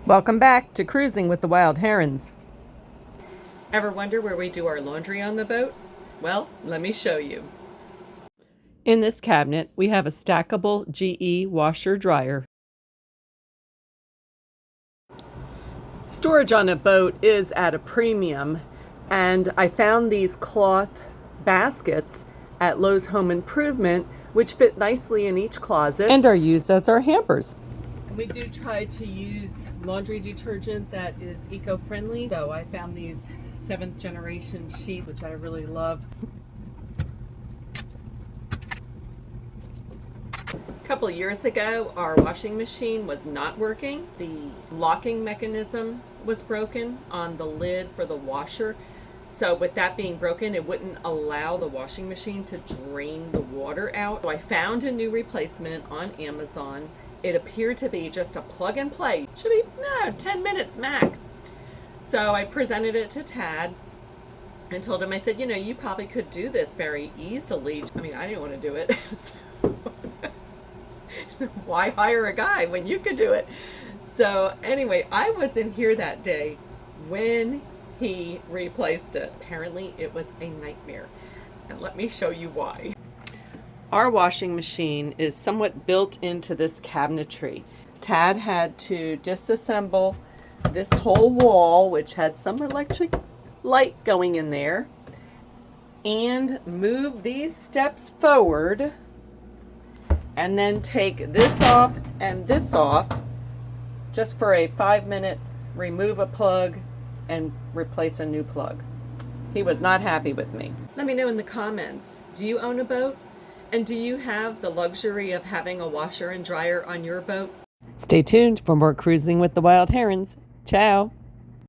Welcome back to Cruising with the Wild Herons. Ever wonder where we do our laundry on the boat? Well, let me show you. In this cabinet, we have a stackable GE washer dryer. Storage on a boat is at a premium, and I found these cloth baskets at Lowe's Home Improvement, which fit nicely in each closet and are used as our hampers. And we do try to use laundry detergent that is eco-friendly. So I found these 7th generation sheets, which I really love. A couple of years ago, our washing machine was not working. The locking mechanism was broken on the lid for the washer. So with that being broken, it wouldn't allow the washing machine to drain the water out. So I found a new replacement on Amazon. It appeared to be just a plug and play. Should be 10 minutes max. So I presented it to Tad and told him, I said, you probably could do this very easily. I mean, I didn't want to do it. So why hire a guy when you could do it? So anyway, I was in here that day when he replaced it. Apparently it was a nightmare. And let me show you why. Our washing machine is somewhat built into this cabinetry. Tad had to disassemble this whole wall, which had some electric light going in there, and move these steps forward, and then take this off and this off just for a 5-minute remove a plug and replace a new plug. He was not happy with me. Let me know in the comments, do you own a boat? And do you have the luxury of having a washer and dryer on your boat? Stay tuned for more Cruising with the Wild Herons. Ciao.